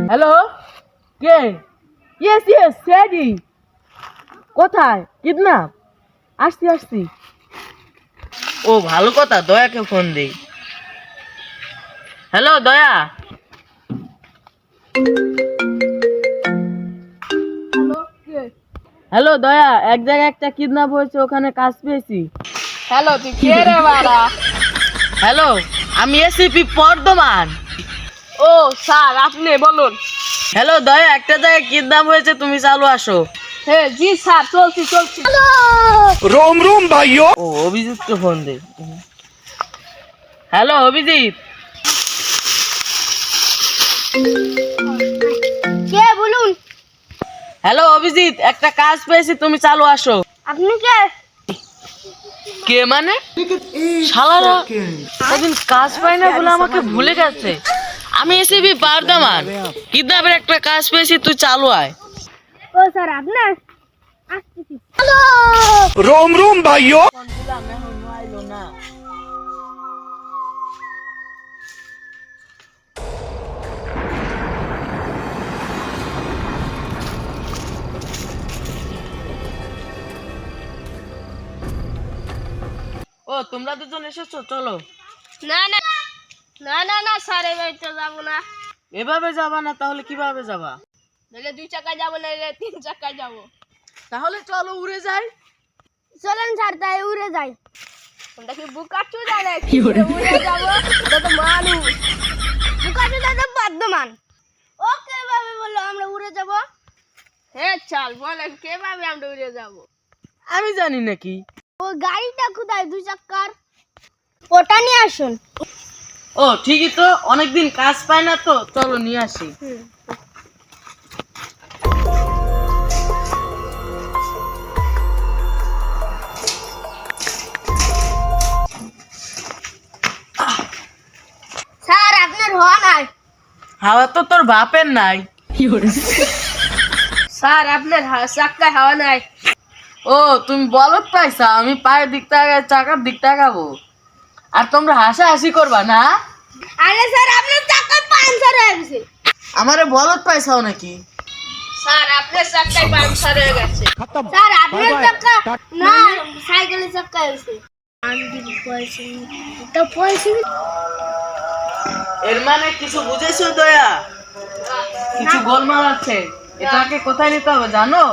Hello, কে? Yes yes, স্যাডি। কোথায়? কিডন্যাপ? আসছি। ও ভালো কথা, দয়াকে ফোন দেই। হ্যালো দয়া। হ্যালো দয়া, এক জায়গায় একটা কিডন্যাপ হয়েছে, ওখানে কাজ পেয়েছি। হ্যালো, তুই কে রে বাড়া? হ্যালো, আমি এসিপি বর্ধমান। ও স্যার, আপনি বলুন। হ্যালো দয়া, একটা জায়গায় কিডন্যাপ হয়েছে, তুমি চালু আসো। হ্যাঁ জি স্যার, চলছি। रोम रोम भाइयों। ও অভিজিৎকে ফোন দে। হ্যালো অভিজিৎ। কে বলুন? হ্যালো অভিজিৎ, একটা কাজ পেয়েছি, তুমি চালু আসো। আপনি কে? কে মানে? শালারা সেদিন কাজ পাই না বলে আমাকে ভুলে গেছে। আমি এসিবি বর্ধমান, কিডন্যাপের একটা কাজ পেয়েছি, তুই চালু আয়। ও স্যার, আপনার আসতেছি। रोम रोम भाइयों। ও তোমরা দুজন এসেছো, চলো। না স্যার, এবার তো যাবো না। এভাবে যাবা না? তাহলে কিভাবে যাবা? নাহলে 2 চাকায় যাবো, নাহলে 3 চাকায় যাবো। তাহলে চলো উড়ে যাই। চলেন স্যার, তাই উড়ে যাই। ওটা কি বুকাচু জানে কি উড়ে যাবো? ওটা তো মানুষ। বুকাতে দাদা বর্ধমান। ও কিভাবে বললো আমরা উড়ে যাব? হ্যাঁ চাল, বলেন কিভাবে আমরা উড়ে যাবো? আমি জানি নাকি। ও গাড়িটা কোথায় 2 চাকার? ওটা নিয়ে আসুন। ও ঠিকই তো, অনেকদিন কাজ পায় না তো, চলো নিয়ে আসি। স্যার, আপনার হওয়া নাই। হাওয়া তো তোর বাপের নাই। স্যার, আপনার চাকায় হাওয়া নাই। ও তুমি বলত পাইছা, আমি পায়ের দিক থেকে চাকার দিক তাকাবো, আর তোমরা হাসাহাসি করবা না। আরে স্যার, আপনার চাকা পাঞ্চার হয়ে গেছে। আমারে বলত পাইছাও নাকি? স্যার, আপনার চাকায় পাংচার হয়ে গেছে। স্যার, আপনার চাকা না, সাইকেলের চাকা হয়েছে। এর মানে কিছু বুঝেছো দয়া? কিছু গোলমাল আছে। এটাকে কোথায় নিতে হবে জানো?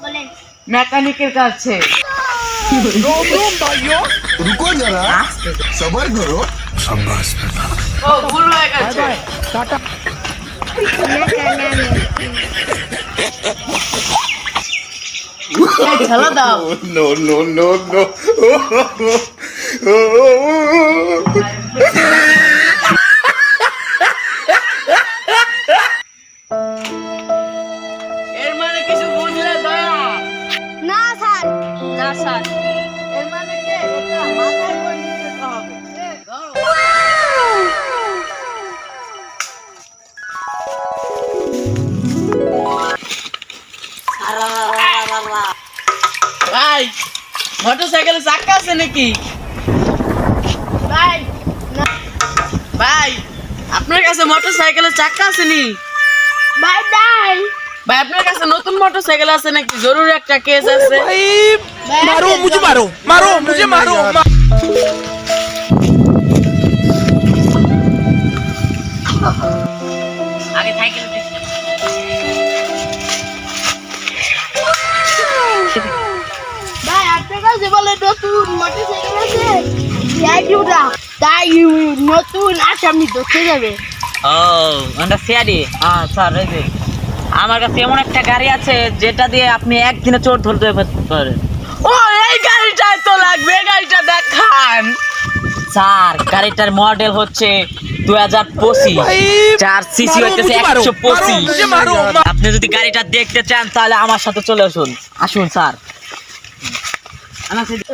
বলেন। মেকানিকের কাছে। रोम रोम भाइयों। रुको जरा, सबर करो। ও ভুল হয়ে গেছে। এই ঠেলা দাও। No no no no। এর মানে কিছু বুঝলে দয়া? না স্যার। না স্যার। এর মানে কি এটা মাথায় করে নিতে হবে। ধরো। ভাই, মোটরসাইকেলে চাকা আছে নাকি? ভাই, ভাই, আপনার কাছে মোটরসাইকেলের চাকা আছে নি? ভাই নাই। ভাই আপনার কাছে নতুন মোটরসাইকেল আছে নাকি? জরুরি একটা কেস আছে। मारो मुझे, मारो मुझे, मारो। আগে সাইকেল দেখতে। ভাই, আপনার কাছে বলে নতুন মোটরসাইকেল আছে? গাড়িটা তাই নতুন আসামি ধরতে যাবে। ও আমরা সিআরডি। হ্যাঁ স্যার, এই যে আমার কাছে এমন একটা গাড়ি আছে যেটা দিয়ে আপনি একদিনে চোর ধরতে পারেন। ও এই গাড়িটাই তো লাগবে, এই গাড়িটা দেখান। স্যার, গাড়িটার মডেল হচ্ছে 2025, 4 সিসি হইতেছে 125। আপনি যদি গাড়িটা দেখতে চান তাহলে আমার সাথে চলে আসুন। আসুন স্যার। আমার সাথে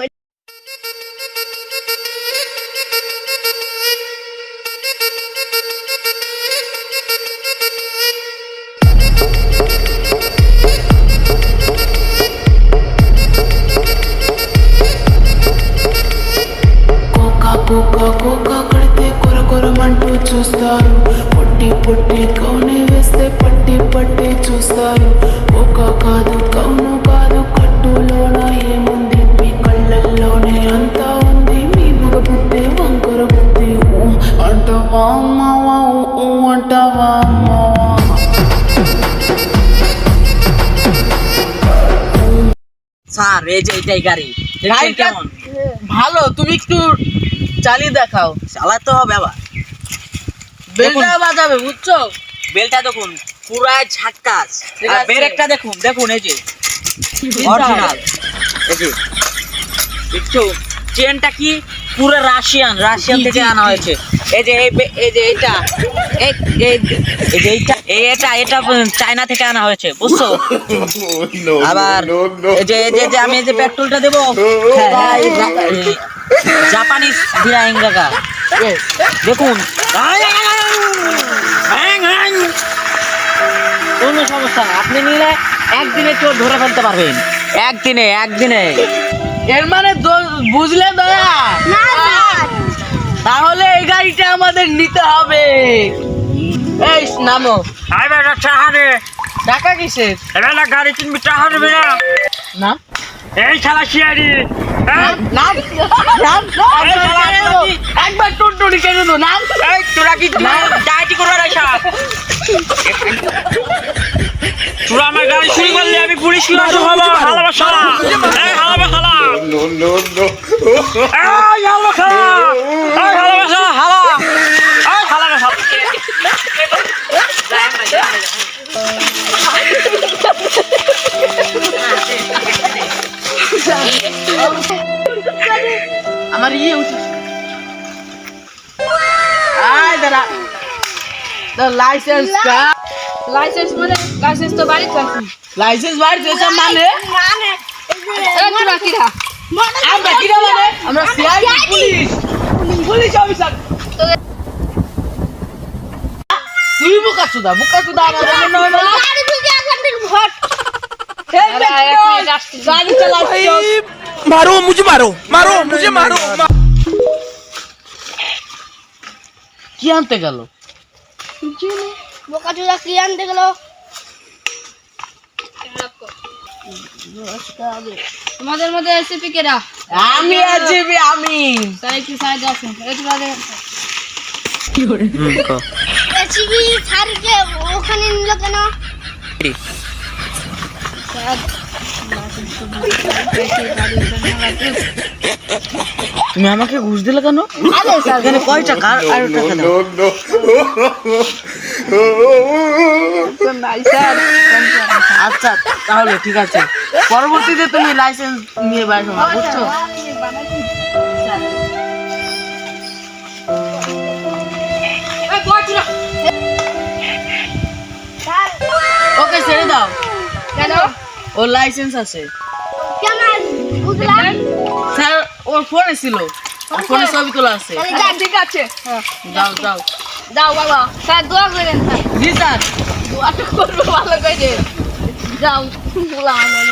కోకా కోకా కోకా కడితే కొర కొర మంటూ చూస్తారు. పుట్టి కౌని వేస్తే పట్టి పట్టి చూస్తారు ఒక కాదు కౌను కాదు కట్టులోన ఏముంది మీ కళ్ళల్లోనే అంతా ఉంది మీ మగ బుద్ధి వంకర బుద్ధి ఊ అంటావా అమ్మావా ఊ అంటావా అమ్మావా স্যার এই যে এইটাই গাড়ি দেখছেন গাড়িটা- কেমন ভালো, তুমি একটু চালিয়ে দেখাও। চালাতে হবে আবার বেলটা বাজাবে, বুঝছো? বেলটা দেখুন পুরাই ঝাক্কাস ঠিক আর আছে। ব্রেকটা দেখুন দেখুন এই যে অরিজিনাল এই যে একটু চেনটা কি পুরো রাশিয়ান থেকে আনা হয়েছে এই যে এই যে এটা এই যে এটা চায়না থেকে আনা হয়েছে বুঝছো আবার এই যে আমি এই যে পেট্রোলটা দেবো হ্যাঁ, এই জাপানিজ বিরাইঙ্গা দেখুন কোনো সমস্যা না আপনি নিলে একদিনে চোর ধরে ফেলতে পারবেন একদিনে এর মানে বুঝলে দয়া? না স্যার তাহলে এই গাড়িটা আমাদের নিতে হবে। এই নামো। আই বেটা চাহা দে টাকা কিসের? এবেলা গাড়ি কিনবি চাহা দেবে না না এই শালা শিয়ারি নাম নাম এই শালা কি? একবার টুনটুনি কেটে দো নাম। এই তোরা কি ডাইটি করবে রাখা তোরা আমার গাড়ি চুরি করলে আমি পুলিশ কি হবো হালাবা শালা এই হালাবা শালা এই হালাবা শালা এই হালাবা শালা হালা এই হালাবা শালা আমার ইয়ে উচিত। আয় দাঁড়া লাইসেন্স লাইসেন্স মানে লাইসেন্স তো বাড়িতে আছে লাইসেন্স বাইর দিয়েছে মানে মানে এই তোরা কিরা আমরা কিরা মানে আমরা সিআইডি পুলিশ অফিসার। তুই বুকা চুদা আমার মনে হয় না। গাড়ি থেকে এখান থেকে ভট গাড়ি চালাচ্ছি मारो मुझे मारो मारो मुझे मारो কি আনতে গেল? বোকা চোদা কি আনতে গেল? তোমাদের মধ্যে এসিপি কেরা আমি আজবি আমি তাই কি সাইড আছে এই তোরা এসিবি স্যারকে ওখানে নিল কেন? তুমি আমাকে ঘুষ দিলে কেন? আরে স্যার এখানে কয় টাকা আর টাকা দাও আচ্ছা তাহলে ঠিক আছে, পরবর্তীতে তুমি লাইসেন্স নিয়ে বাইর হবা, বুঝছো? ওকে ছেড়ে দাও, কেন ওর লাইসেন্স আছে। কেন বুঝলাম? স্যার ওর ফোনে ছিল, ওর ফোনে ছবি তোলা আছে। তাহলে যা। ঠিক আছে যাও যাও। যাও বাবা স্যার দোয়া করেন স্যার জি স্যার। দোয়াটা করবো ভালো করে যাও বলা আমার